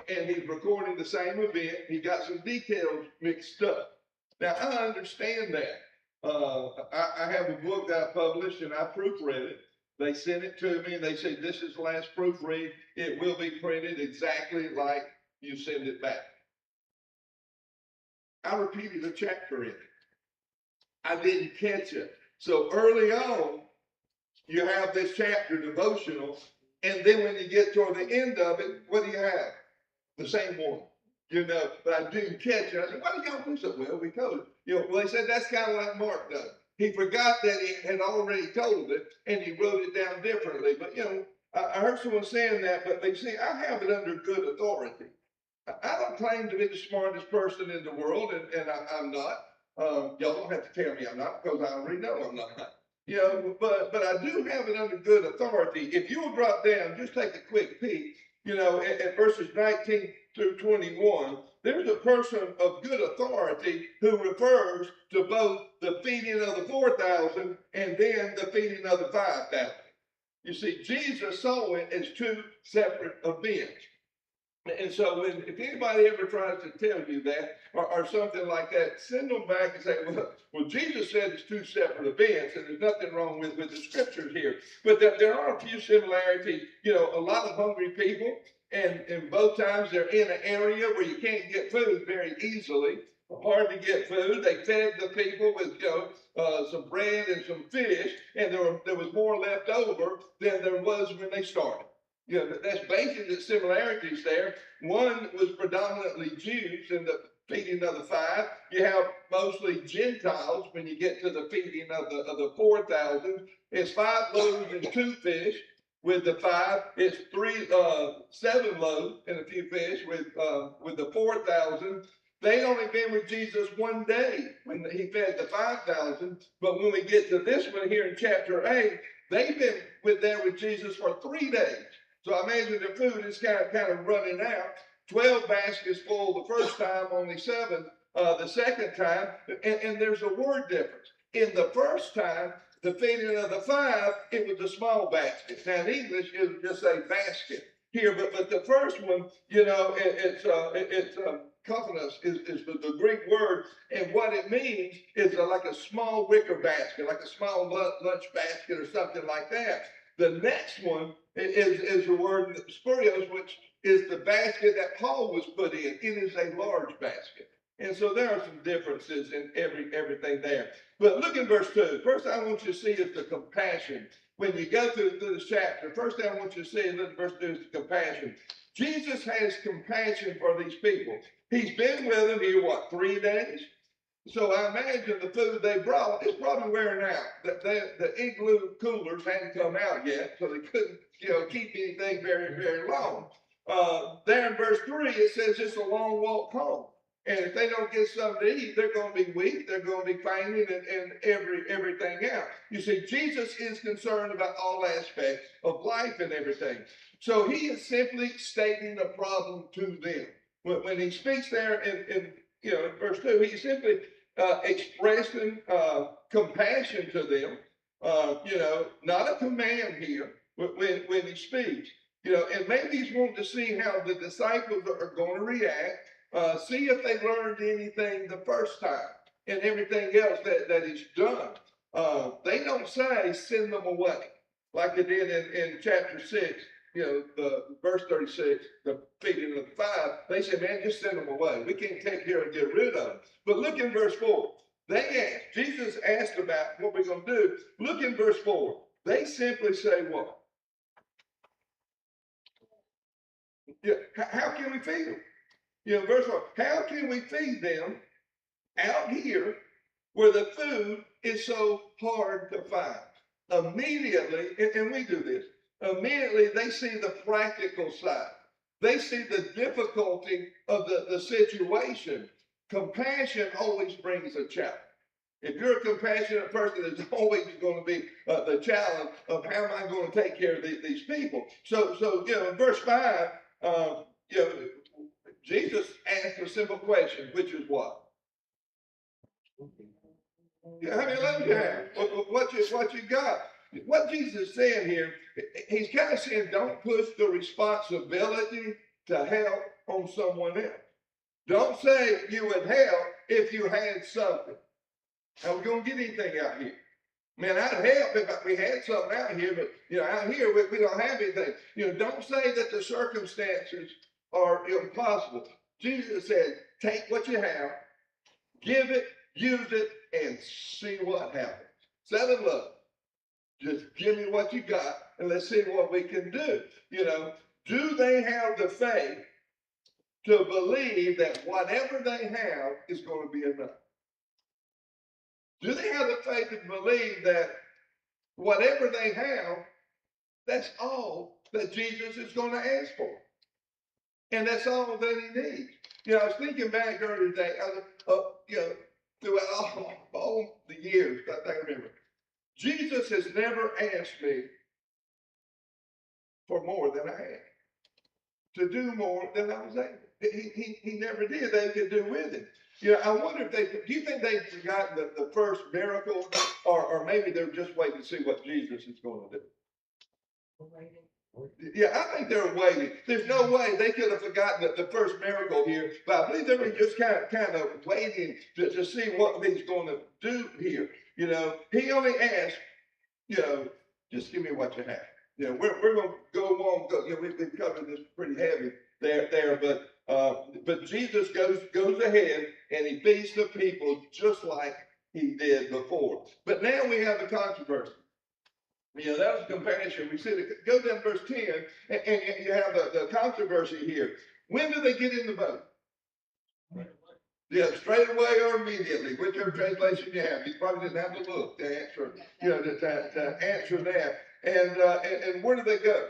and he's recording the same event. He got some details mixed up. Now, I understand that. I have a book that I published, and I proofread it. They sent it to me, and they said, this is the last proofread. It will be printed exactly like you send it back. I repeated a chapter in it. I didn't catch it. So early on, you have this chapter devotional, and then when you get toward the end of it, what do you have? The same one. But I didn't catch it. I said, why did y'all do so? Well, we told it. Well, they said that's kind of like Mark does. He forgot that he had already told it, and he wrote it down differently. But, I heard someone saying that, but they say, I have it under good authority. I don't claim to be the smartest person in the world, and I'm not. Y'all don't have to tell me I'm not, because I already know I'm not. But I do have it under good authority. If you'll drop down, just take a quick peek, at verses 19 through 21, there's a person of good authority who refers to both the feeding of the 4,000 and then the feeding of the 5,000. You see, Jesus saw it as two separate events. And so if anybody ever tries to tell you that or something like that, send them back and say, well, Jesus said it's two separate events, and there's nothing wrong with the scriptures here. But there are a few similarities. A lot of hungry people, and both times they're in an area where you can't get food very easily. Hard to get food. They fed the people with some bread and some fish, and there was more left over than there was when they started. That's basically the similarities there. One was predominantly Jews in the feeding of the 5. You have mostly Gentiles when you get to the feeding of the 4,000. It's 5 loaves and 2 fish. With the 5, it's 7 loaves and a few fish. With the 4,000, they'd only been with Jesus one day when he fed the 5,000. But when we get to this one here in chapter 8, they've been there with Jesus for 3 days. So I imagine the food is kind of running out. 12 baskets full the first time, only 7 the second time. And there's a word difference. In the first time, the feeding of the 5, it was a small basket. Now in English, it would just say basket here. But the first one, it's kophanos is the Greek word. And what it means is like a small wicker basket, like a small lunch basket or something like that. The next one is the word spurios, which is the basket that Paul was put in. It is a large basket. And so there are some differences in everything there. But look in verse 2. First thing I want you to see is the compassion. When you go through this chapter, first thing I want you to see in verse 2 is the compassion. Jesus has compassion for these people. He's been with them here, 3 days? So I imagine the food they brought is probably wearing out. The igloo coolers hadn't come out yet, so they couldn't, keep anything very, very long. There in verse 3, it says it's a long walk home. And if they don't get something to eat, they're going to be weak, they're going to be fainting, and everything else. You see, Jesus is concerned about all aspects of life and everything. So he is simply stating a problem to them. When he speaks there in verse 2, he's simply expressing compassion to them, not a command here when he speaks, and maybe he's wanting to see how the disciples are going to react, see if they learned anything the first time and everything else that he's done. They don't say send them away like they did in chapter 6. The verse 36, the feeding of the 5, they said, man, just send them away. We can't take care and get rid of them. But look in verse 4. They asked, Jesus asked about what we're going to do. Look in verse 4. They simply say what? How can we feed them? Verse 4, how can we feed them out here where the food is so hard to find? Immediately, and we do this, immediately they see the practical side. They see the difficulty of the situation. Compassion always brings a challenge. If you're a compassionate person, there's always going to be the challenge of how am I going to take care of these people. So in verse 5, Jesus asked a simple question, which is what? How many loaves you have? What you got? What Jesus is saying here, he's kind of saying don't push the responsibility to help on someone else. Don't say you would help if you had something. How we going to get anything out here? Man, I'd help if we had something out here, but out here we don't have anything. Don't say that the circumstances are impossible. Jesus said, take what you have, give it, use it, and see what happens. 7 love. Just give me what you got, and let's see what we can do. Do they have the faith to believe that whatever they have is going to be enough? Do they have the faith to believe that whatever they have, that's all that Jesus is going to ask for? And that's all that he needs. I was thinking back earlier today, throughout all the years that I remember, Jesus has never asked me for more than I had, to do more than I was able. He never did. They could do with it. I wonder if do you think they've forgotten the first miracle, or maybe they're just waiting to see what Jesus is going to do? Yeah, I think they're waiting. There's no way they could have forgotten the first miracle here, but I believe they were just kind of waiting to see what he's going to do here. He only asked, just give me what you have. We're going to go on. We've covered this pretty heavy there, but Jesus goes ahead and he feeds the people just like he did before. But now we have the controversy. That was compassion. We said, go down to verse 10, and you have the controversy here. When do they get in the boat? Yeah, straight away or immediately, whichever translation you have. You probably didn't have to look to answer, to answer that. And where do they go?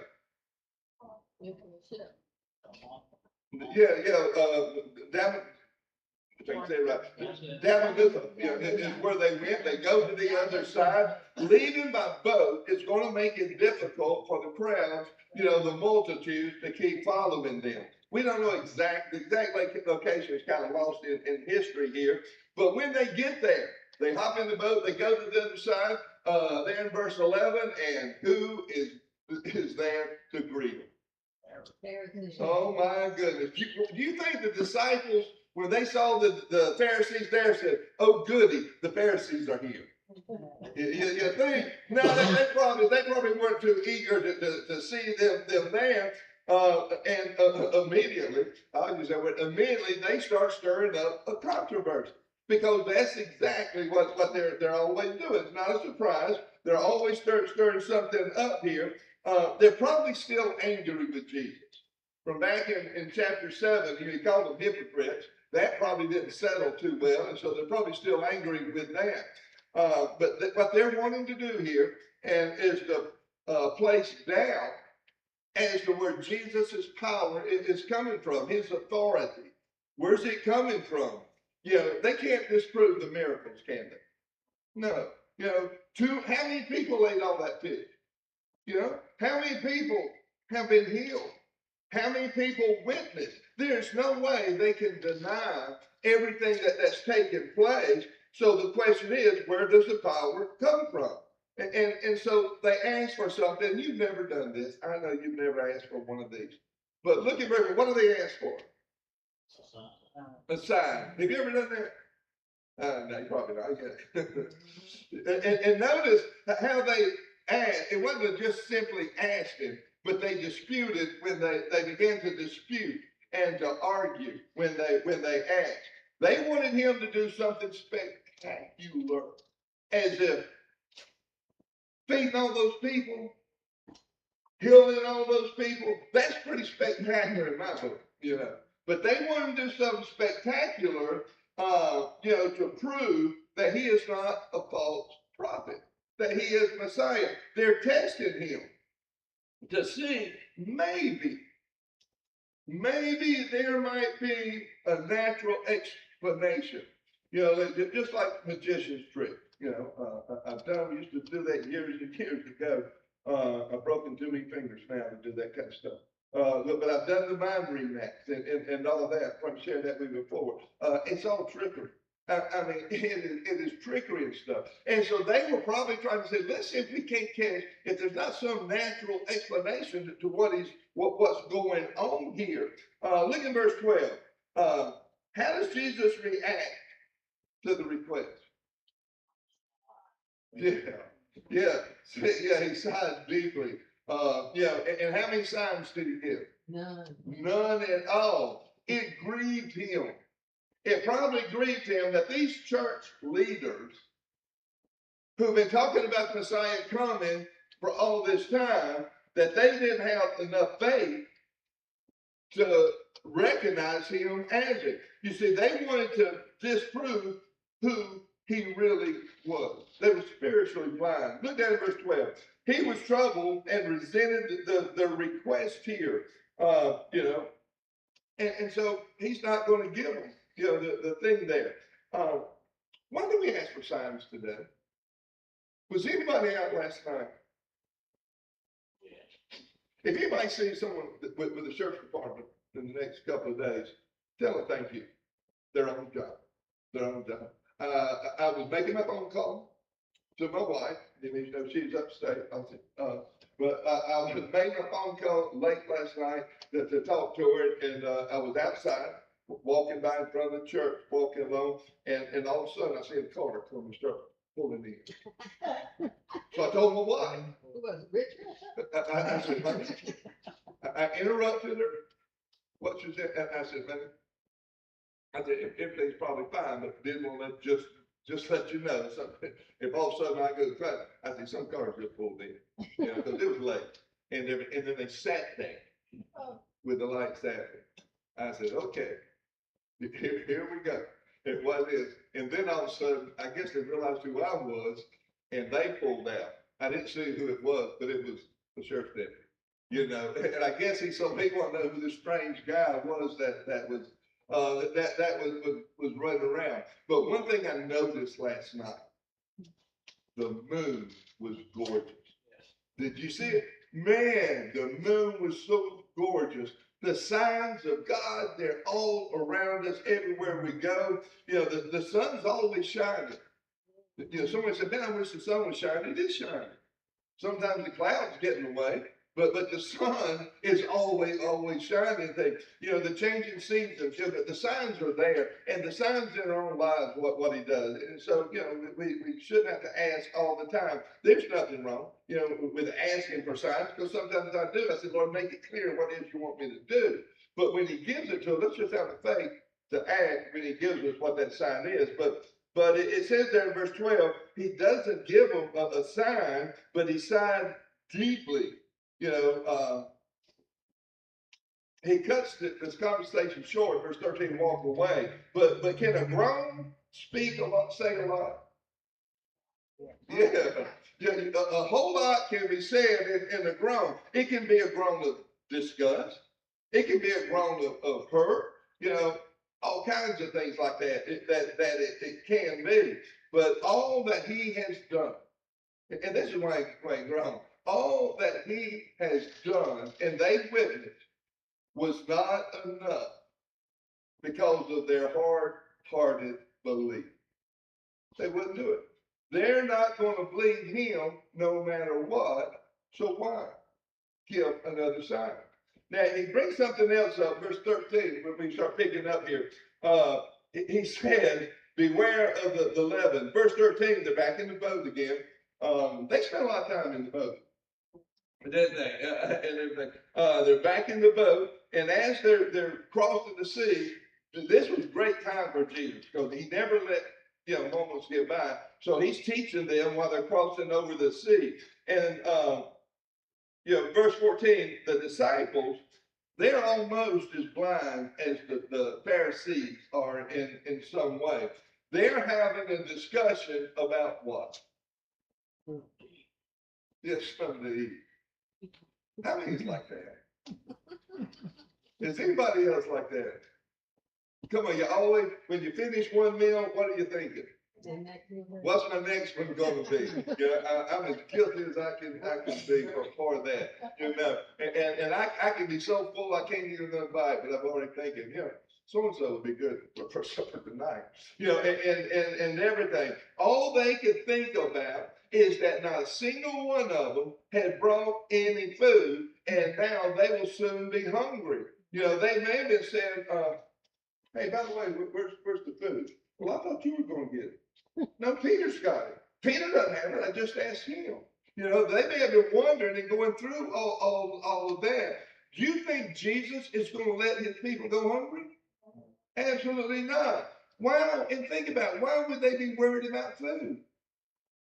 Down. Damascus is where they went. They go to the other side. Leaving by boat is going to make it difficult for the crowds, the multitudes, to keep following them. We don't know the exact location is kind of lost in history here. But when they get there, they hop in the boat, they go to the other side. There in verse 11, and who is there to greet them? Oh my goodness. Do you think the disciples, when they saw the Pharisees there, said, oh goody, the Pharisees are here? You think? No, they probably weren't too eager to see them there. And immediately, I'll use that word, immediately they start stirring up a controversy. Because that's exactly what they're always doing. It's not a surprise. They're always stirring something up here. They're probably still angry with Jesus. From back in chapter 7, he called them hypocrites. That probably didn't settle too well, and so they're probably still angry with that. But what they're wanting to do here is to place doubt as to where Jesus' power is coming from, his authority. Where's it coming from? They can't disprove the miracles, can they? No. How many people ate all that fish? How many people have been healed? How many people witnessed? There's no way they can deny everything that's taken place. So the question is, where does the power come from? And so they ask for something. You've never done this. I know you've never asked for one of these. But look at what do they ask for? A sign. Have you ever done that? No, probably not. And notice how they asked. It wasn't just simply asking, but they disputed when they began to dispute and to argue when they asked. They wanted him to do something spectacular, as if feeding all those people, healing all those people. That's pretty spectacular in my book, But they want him to do something spectacular, to prove that he is not a false prophet, that he is Messiah. They're testing him to see maybe there might be a natural explanation. Just like magician's trick. I've used to do that years and years ago. I've broken too many fingers now to do that kind of stuff. But I've done the mind reading acts and all of that. I've probably shared that with you before. It's all trickery. I mean, it is trickery and stuff. And so they were probably trying to say, let's see if we can't catch, if there's not some natural explanation to what's going on here. Look at verse 12. How does Jesus react to the request? Yeah, yeah, yeah, he sighed deeply. And how many signs did he give? None. None at all. It grieved him. It probably grieved him that these church leaders who've been talking about the Messiah coming for all this time, that they didn't have enough faith to recognize him as it. You see, they wanted to disprove who he really was. They were spiritually blind. Look down at verse 12. He was troubled and resented the request here, and so he's not going to give them, the thing there. Why do we ask for signs today? Was anybody out last night? If anybody sees someone with the church department in the next couple of days, tell them thank you. They're on the job. They're on the job. I was making my phone call to my wife. She's upstate. But I was making a phone call late last night to talk to her, and I was outside walking by in front of the church, walking along, and all of a sudden I see a car come and start pulling in. So I told my wife. Who was it, Richard? I said, honey, I interrupted her. What she said, I said, honey, I said, everything's probably fine, but didn't want to just let you know. So if all of a sudden I go to traffic, I said, some cars just pulled in, because it was late. And then they sat there with the lights happening. I said, okay, here we go. It was this. And then all of a sudden, I guess they realized who I was, and they pulled out. I didn't see who it was, but it was the sheriff's deputy. And I guess he wanted to know who this strange guy was that was running around. But one thing I noticed last night, the moon was gorgeous. Did you see it? Man, the moon was so gorgeous. The signs of God, they're all around us everywhere we go. The sun's always shining. Somebody said, man, I wish the sun was shining. It is shining. Sometimes the clouds get in the way, but the sun is always shining. The changing seasons, the signs are there, and the signs in our own lives, what he does. And so, we shouldn't have to ask all the time. There's nothing wrong, with asking for signs, because sometimes I do. I said, Lord, make it clear what it is you want me to do. But when he gives it to us, let's just have the faith to act when he gives us what that sign is. But it says there in verse 12, he doesn't give them a sign, but he sighed deeply. He cuts this conversation short, verse 13, walk away. But can a groan speak a lot, say a lot? Yeah. A whole lot can be said in a groan. It can be a groan of disgust. It can be a groan of hurt. All kinds of things like that. It can be. But all that he has done, and this is why he groaned, all that he has done and they witnessed was not enough because of their hard-hearted belief. They wouldn't do it. They're not going to believe him no matter what. So why give another sign? Now, he brings something else up, verse 13, when we start picking up here. He said, beware of the leaven. Verse 13, they're back in the boat again. They spent a lot of time in the boat, didn't they? And everything. They're back in the boat, and as they're crossing the sea, this was a great time for Jesus, because he never let moments get by. So he's teaching them while they're crossing over the sea. And verse 14, the disciples, they're almost as blind as the Pharisees are in some way. They're having a discussion about what? Yes, something to eat. How many is like that? Is anybody else like that? Come on, you always, when you finish one meal, what are you thinking? What's my next one going to be? You know, I'm as guilty as I can be for that. You know, and I can be so full I can't even invite, but I'm already thinking, you know, so and so would be good for supper tonight. You know, and everything. All they could think about is that not a single one of them had brought any food, and now they will soon be hungry. You know, they may have been saying, hey, by the way, where's the food? Well, I thought you were going to get it. No, Peter's got it. Peter doesn't have it. I just asked him. You know, they may have been wondering and going through all of that. Do you think Jesus is going to let his people go hungry? Absolutely not. Why? And think about it. Why would they be worried about food?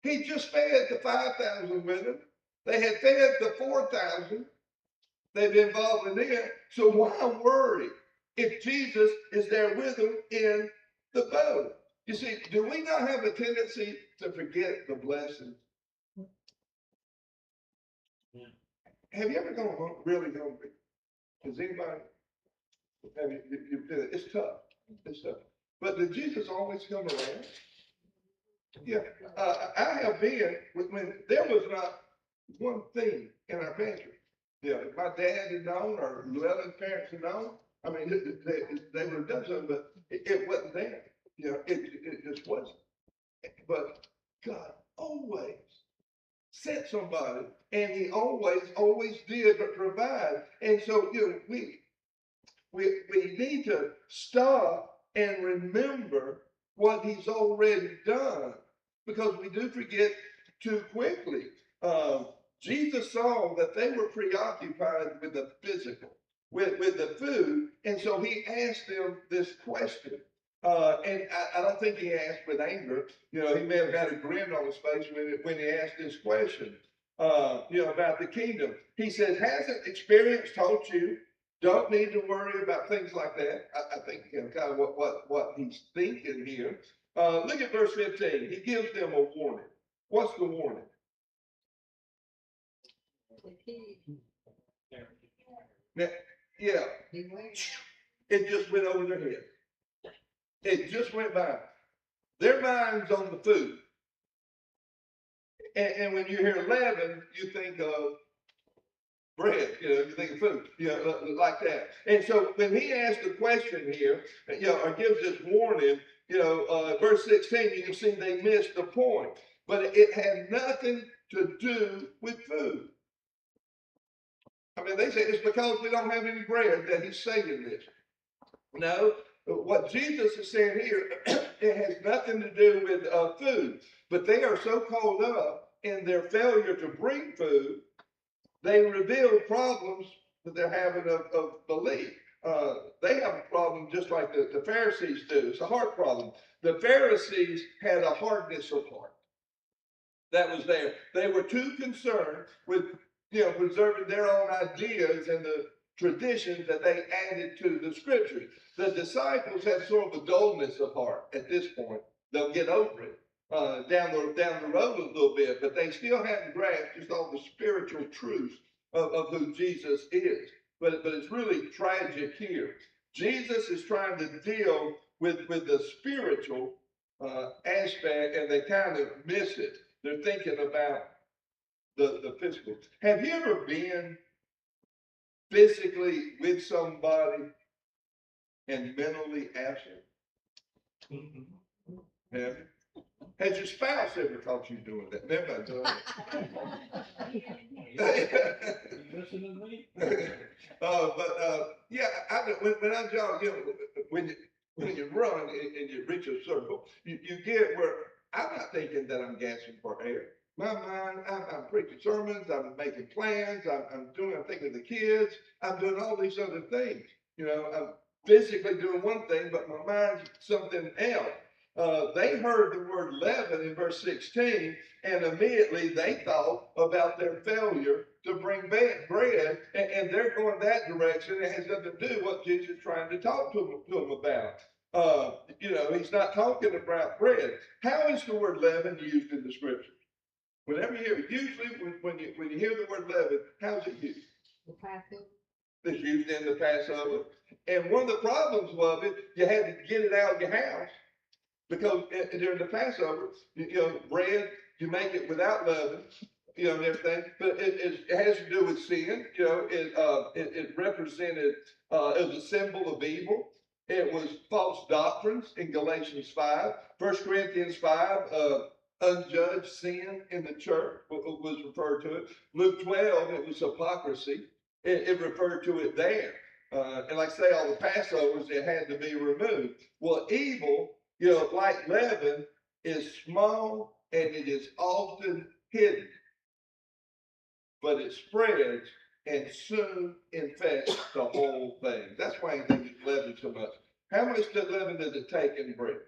He just fed the 5,000 with them. They had fed the 4,000. They've been involved in it. So why worry if Jesus is there with them in the boat? You see, do we not have a tendency to forget the blessings? Have you ever gone home really hungry? Does anybody have you been? It's tough. It's tough. But did Jesus always come around? Yeah. I have been when there was not one thing in our pantry. Yeah, if my dad had known or Llewellyn's parents had known, I mean, they would have done something, but it wasn't there. You know, it just wasn't. But God always sent somebody, and He always did provide. And so, you know, we need to stop and remember what He's already done, because we do forget too quickly. Jesus saw that they were preoccupied with the physical, with the food, and so He asked them this question. And I don't think He asked with anger. You know, He may have had a grin on His face when He asked this question, you know, about the kingdom. He says, hasn't experience taught you? Don't need to worry about things like that. I think, you know, kind of what He's thinking here. Look at verse 15. He gives them a warning. What's the warning? Now, yeah, it just went over their head. It just went by. Their mind's on the food. And when you hear leaven, you think of bread, you know, you think of food, you know, like that. And so when He asked the question here, you know, or gives this warning, you know, verse 16, you can see they missed the point. But it had nothing to do with food. I mean, they say it's because we don't have any bread that He's saying this. No, what Jesus is saying here, it has nothing to do with food. But they are so caught up in their failure to bring food, they reveal problems that they're having of belief. They have a problem just like the Pharisees do. It's a heart problem. The Pharisees had a hardness of heart that was there. They were too concerned with, you know, preserving their own ideas and the traditions that they added to the scriptures. The disciples had sort of a dullness of heart at this point. They'll get over it down the road a little bit, but they still hadn't grasped just all the spiritual truths of who Jesus is. But it's really tragic here. Jesus is trying to deal with the spiritual aspect, and they kind of miss it. They're thinking about the physical. Have you ever been physically with somebody and mentally absent? Mm-hmm. Have you? Has your spouse ever caught you doing that? Never done it. Yeah, when I'm young, you know, when you run and you reach a circle, you get where I'm not thinking that I'm gasping for air. My mind, I'm preaching sermons, I'm making plans, I'm thinking of the kids, I'm doing all these other things. You know, I'm physically doing one thing, but my mind's something else. They heard the word leaven in verse 16, and immediately they thought about their failure to bring bread, and they're going that direction. It has nothing to do with what Jesus is trying to talk to them about. You know, He's not talking about bread. How is the word leaven used in the scriptures? Whenever you hear it, usually when you hear the word leaven, how's it used? The Passover. It's used in the Passover. And one of the problems of it, you had to get it out of your house. Because during the Passover, bread, you make it without leaven, and everything, but it has to do with sin. It represented, it was a symbol of evil. It was false doctrines in Galatians 5. 1 Corinthians 5, unjudged sin in the church was referred to it. Luke 12, it was hypocrisy. It referred to it there. And like I say, all the Passovers, it had to be removed. Well, evil, like leaven, is small and it is often hidden, but it spreads and soon infects the whole thing. That's why I think it's leaven so much. How much leaven does it take in bread?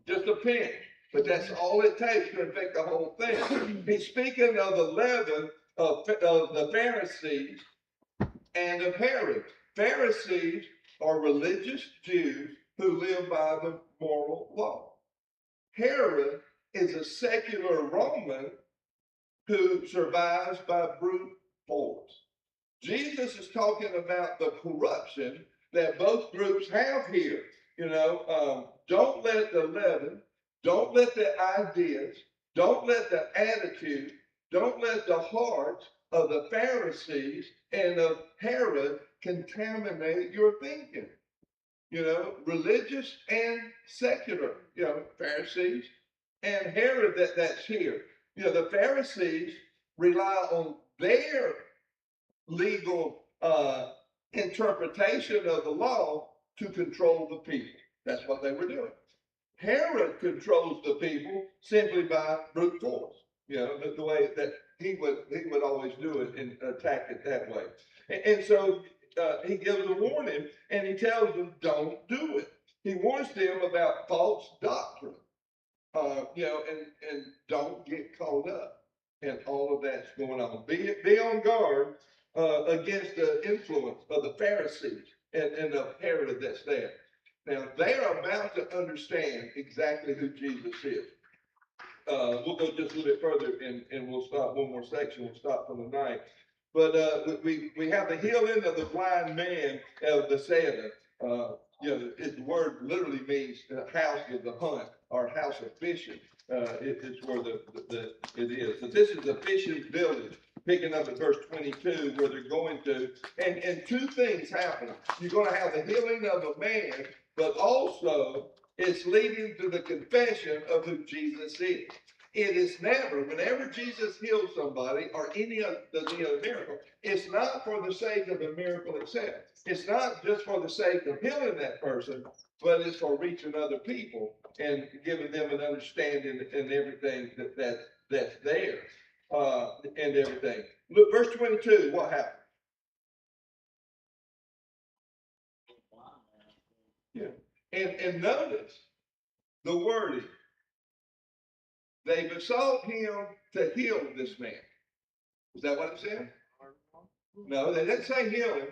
Just a pinch. But that's all it takes to infect the whole thing. He's speaking of the leaven of the Pharisees and of Herod. Pharisees are religious Jews who live by the moral law. Herod is a secular Roman who survives by brute force. Jesus is talking about the corruption that both groups have here. Don't let the leaven, don't let the ideas, don't let the attitude, don't let the hearts of the Pharisees and of Herod contaminate your thinking. Religious and secular, Pharisees and Herod that's here. The Pharisees rely on their legal interpretation of the law to control the people. That's what they were doing. Herod controls the people simply by brute force. The way that he would always do it and attack it that way. And so he gives a warning and he tells them, don't do it. He warns them about false doctrine, and don't get caught up in all of that's going on. Be on guard against the influence of the Pharisees and of Herod that's there. Now, they are about to understand exactly who Jesus is. We'll go just a little bit further and we'll stop one more section. We'll stop for the night. But we have the healing of the blind man of Bethsaida. The word literally means house of the hunt or house of fishing. It is where it is. So this is a fishing village. Picking up at verse 22, where they're going to, and two things happen. You're going to have the healing of a man, but also it's leading to the confession of who Jesus is. It is never, whenever Jesus heals somebody or any other miracle, it's not for the sake of the miracle itself. It's not just for the sake of healing that person, but it's for reaching other people and giving them an understanding and everything that's there and everything. Look, verse 22, what happened? Yeah. And notice the wording. They besought him to heal this man. Is that what it said? No, they didn't say heal him.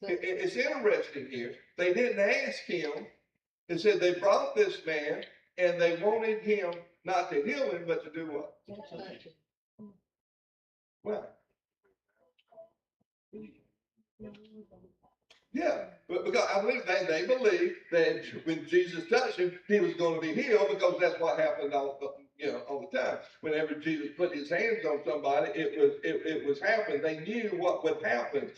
It's interesting here. They didn't ask him. It said they brought this man and they wanted him not to heal him, but to do what? Well, yeah, but because I believe they believed that when Jesus touched him, he was going to be healed because that's what happened all the time. Whenever Jesus put his hands on somebody, it was happening. They knew what would happen.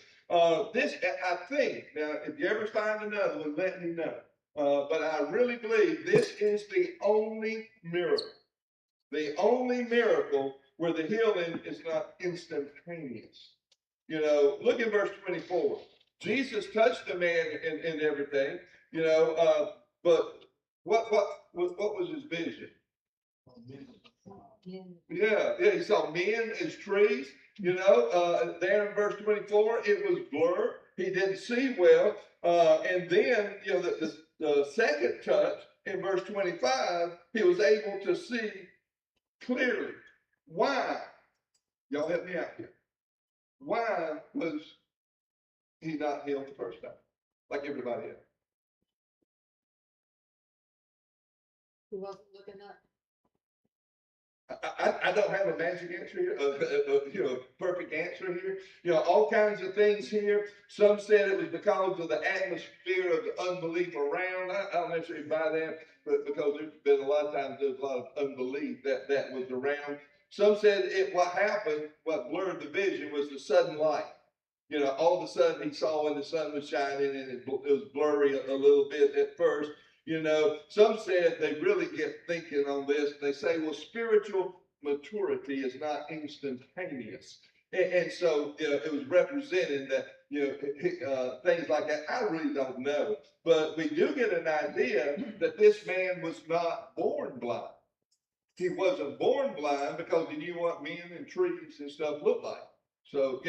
This, I think, now if you ever find another one, let me know. But I really believe this is the only miracle. The only miracle where the healing is not instantaneous. Look at verse 24. Jesus touched the man and everything, but what was his vision? Yeah, he saw men as trees, there in verse 24, it was blurred. He didn't see well. And then, the second touch in verse 25, he was able to see clearly. Why? Y'all help me out here. Why was he not healed the first time, like everybody else? He wasn't looking up. I don't have a magic answer here, perfect answer here. All kinds of things here. Some said it was because of the atmosphere of the unbelief around. I don't necessarily buy that, but because there's been a lot of times there's a lot of unbelief that was around. Some said what happened, what blurred the vision was the sudden light. All of a sudden he saw when the sun was shining and it was blurry a little bit at first. Some said they really get thinking on this. They say, well, spiritual maturity is not instantaneous. And so, it was representing that, things like that. I really don't know. But we do get an idea that this man was not born blind. He wasn't born blind because he knew what men and trees and stuff looked like. So,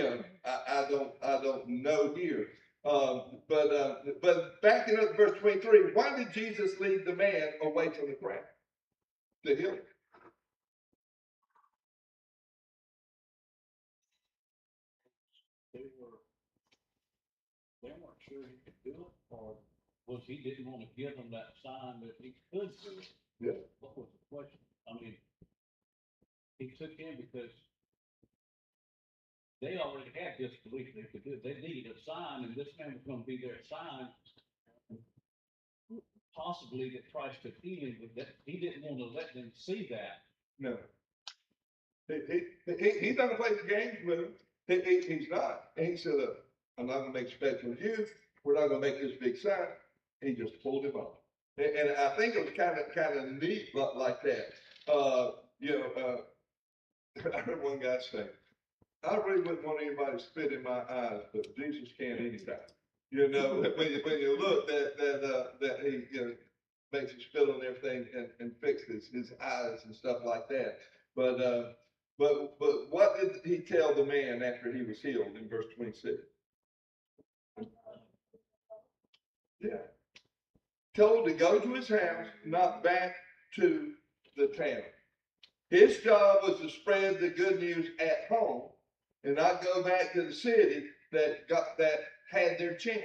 I don't know here. But backing up to verse 23, why did Jesus lead the man away from the crowd? To heal him. They weren't sure he could do it, or was he didn't want to give them that sign that he could do it? Yeah. What was the question? I mean, he took him because they already had this belief they could do it. They needed a sign, and this man was going to be their sign. Possibly that Christ could heal him, but that he didn't want to let them see that. No. He's not going to play the games with him. He's not. And he said, I'm not going to make special you. We're not going to make this big sign. He just pulled him off. And I think it was kind of neat like that. I heard one guy say, I really wouldn't want anybody to spit in my eyes, but Jesus can anytime. When you look that he makes you spit on everything and fixes his eyes and stuff like that. But what did he tell the man after he was healed in verse 26? Yeah. Told to go to his house, not back to the town. His job was to spread the good news at home and not go back to the city that had their chance.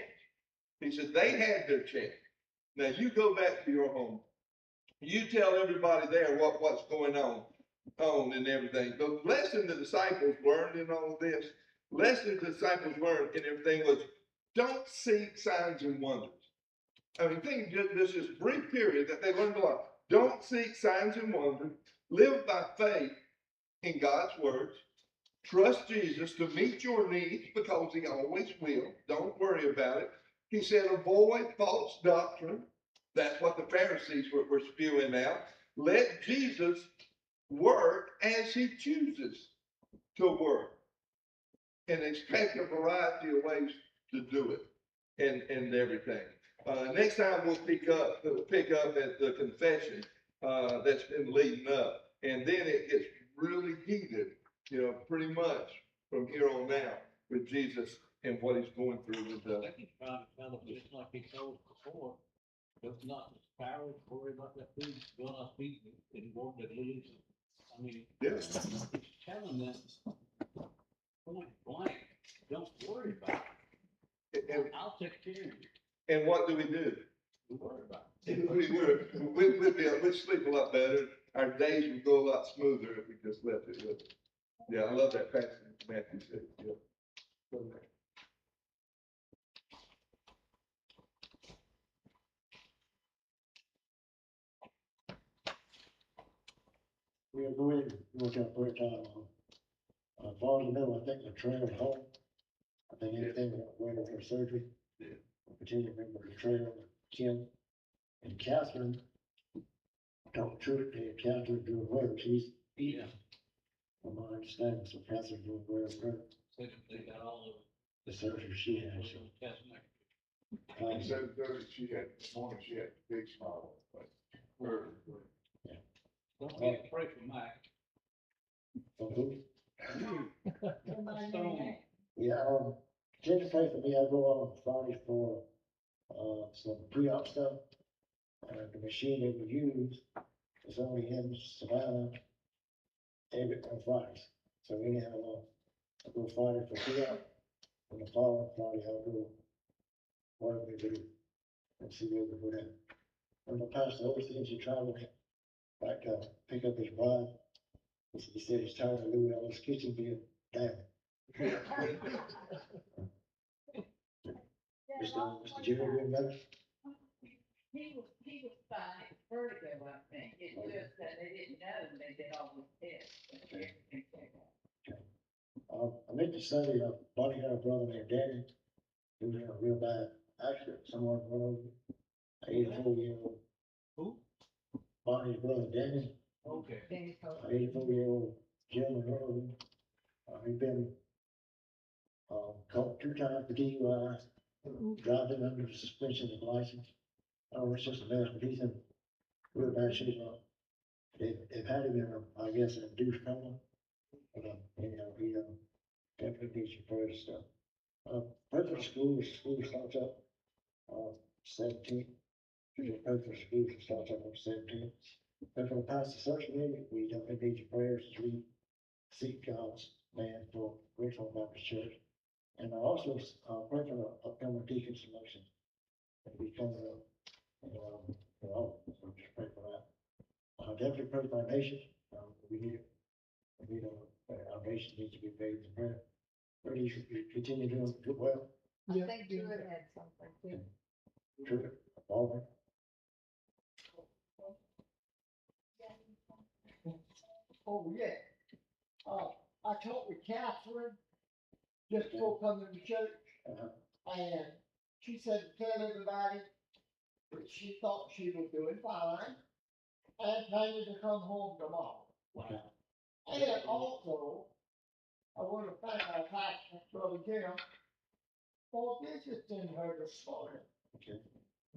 He said they had their chance. Now you go back to your home. You tell everybody there what's going on and everything. The lesson the disciples learned in all of this, lesson the disciples learned in everything was don't seek signs and wonders. I mean, think just this brief period that they learned a lot. Don't seek signs and wonders. Live by faith in God's words. Trust Jesus to meet your needs because he always will. Don't worry about it. He said, avoid false doctrine. That's what the Pharisees were spewing out. Let Jesus work as he chooses to work. And expect a variety of ways to do it and everything. Next time we'll pick up at the confession that's been leading up. And then it gets really heated, pretty much from here on out with Jesus and what he's going through with I think he's trying to tell them, just like he told before, it's not power to worry about that food going up eating and won't that lose. I mean, yes. he's telling them point blank, don't worry about it. And I'll take care of you. and what do we do? Don't worry about it. We'd sleep a lot better. Our days would go a lot smoother if we just left it with it. Yeah, I love that passage in Matthew 6. Yeah. We'll go ahead and work out prayer time on. As far as I know, I think the trail is home. I think everything went over her surgery. Yeah. We'll continue to remember the trail, Kim, and Catherine. Talk to her, and Catherine's doing well. She's, Yeah. from my understanding, so Catherine's doing well for her. Said they got all of The surgery she had. the So, tests next. um, 7:30, she had this morning. She had a big smile. Don't forget to pray for Mike. for who? Stone. Yeah, continue to pray for me. I go on Friday for, some pre-op stuff. The machine that we use is only in Savannah on Fridays. So anyhow, I go Friday for pre-op, and the following Friday I'll go whatever we do and see where we go down. And my pastor always thinks he traveled back to pick up his bride. He said he's tired of Lou Ellis' kitchen being down. Mr. Jerry, remember? He was fine, it's vertigo, I think, it's just that they didn't know, they did all these tests. But everything checked out. I met this Sunday, Bonnie got a brother named Danny, who was in a real bad accident, someone run over, 84-year-old. Who? Bonnie's brother Danny, Okay. Then he told an 84-year-old gentleman run over him. He'd been, caught 2 times for DUI, driving under the suspension of license. It's just a mess, but he's in real bad shape. They've had him in, I guess, an induced coma. But, anyhow, he, definitely needs your prayers and stuff. Pray for the school starts up, 17th. Pray for the school starts up on 17th. Pray for the pastor search committee, we definitely need your prayers as we seek God's man for Richmond Baptist Church. And I also, pray for the upcoming deacon selection. That we coming up, so just pray for that. Definitely pray for our nation, we need it. Our nation needs to be paid in prayer. Where do you continue doing well? I think Drew had something too. True, Auburn. Oh, yeah. I talked with Catherine just before coming to church, and she said to tell everybody that she thought she was doing fine and planning to come home tomorrow. Wow. And also, I want to thank our pastor, Brother Jim, for visiting her this morning. Okay.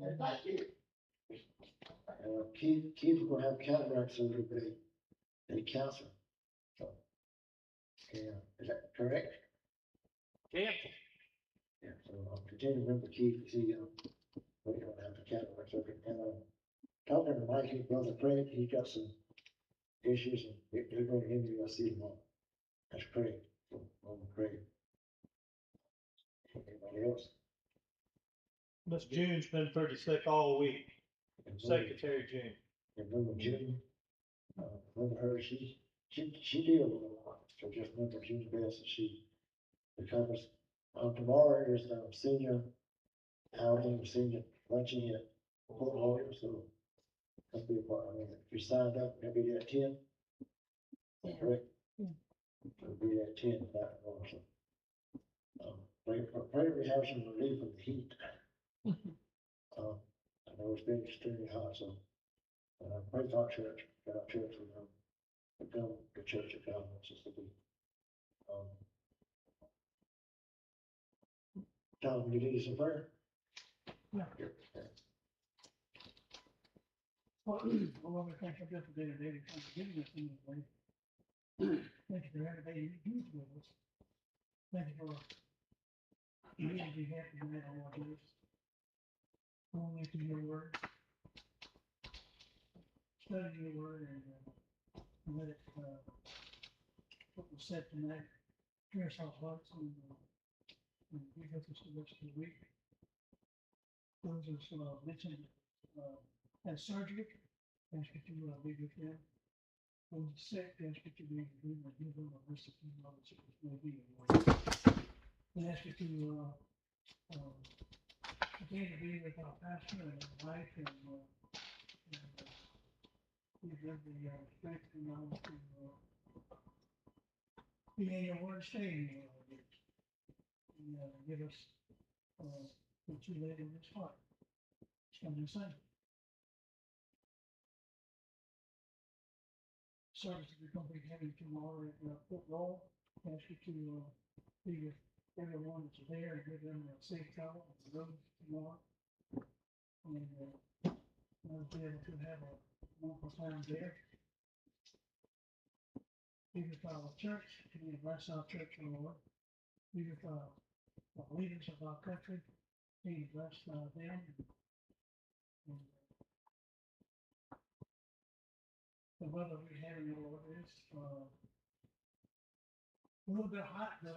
And thank you. Keith will have cataract surgery, they cancer. So, yeah, is that correct? Cancer. Yeah, so I'll continue to remember Keith, he, we're gonna have the cataract surgery. And, talking to Mike, his brother Craig, he got some issues and they're going to interview us tomorrow. That's Craig, Craig. Anybody else? Miss June's been pretty sick all week, Secretary June. Remember June, remember her, she deals with a lot, so just remember June's best, and she recovers. Tomorrow is, senior outing, senior luncheon at Fort Lauderdale, so that'll be a part, if you signed up, it'll be there at 10. Is that correct? It'll be there at 10, that also. Pray we have some relief from the heat. I know it's been extremely hot, so, pray for our church, that our church will, become the church of God wants us to be. Tom, you need some prayer? Yeah. Here. Well, I want to thank you for today, David, for giving us in this way. Thank you for everything you do with us. Thank you for me to be happy to have all this. Going into your word. Studying your word and let it, what was said tonight, dress our hearts and be with us the rest of the week. Those who mentioned, had surgery, ask you to be with them. Those sick, ask you to be with them and give them a list of knowledge that may be in your way. And ask you to, continue to be with our pastor and wife and give them the strength and knowledge to be in your word, stay in your word. And give us what you laid in his heart. It's going to say. Service that we're going to be having tomorrow at football. Ask you to be with everyone that's there and give them a safe travel on the road tomorrow. And we'll be able to have a wonderful time there. Be with our church, and bless our church, Lord. Be with the leaders of our country, be bless them. And the weather we have in the Lord is a little bit hot, but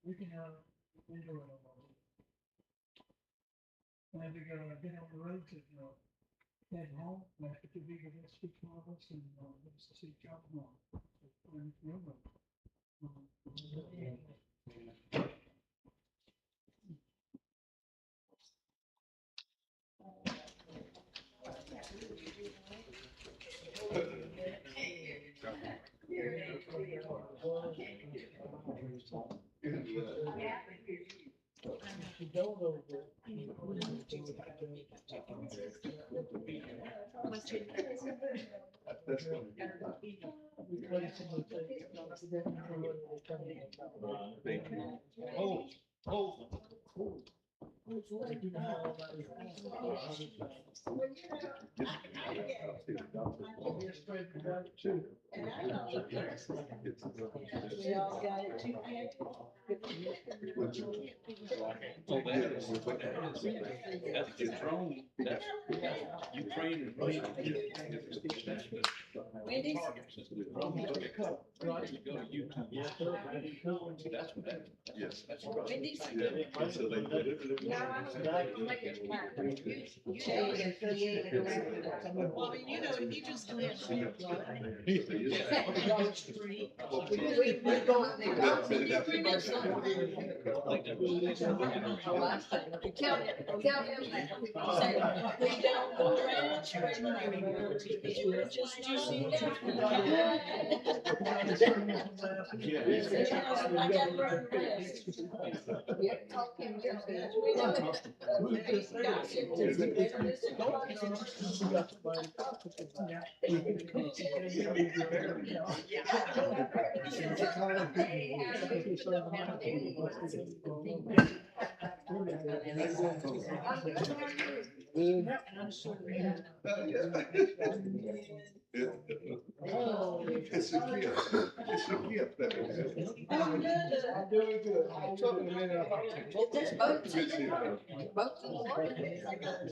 we can enjoy it a little. And we get on the road to head home, happy to be with us, speak to us, and, nice to see John tomorrow. We all got it too, Ken? Oh, that is, that's your drone, that's, Ukraine is Russia. Wendy's? Right, you go to YouTube. That's what that, Yes. that's right. Wendy's? And so they delivered it. Well, you know, he just lives. It's a gift. It's a gift that we have. I'm doing good. I took a minute. This boat, Good to see you. boat.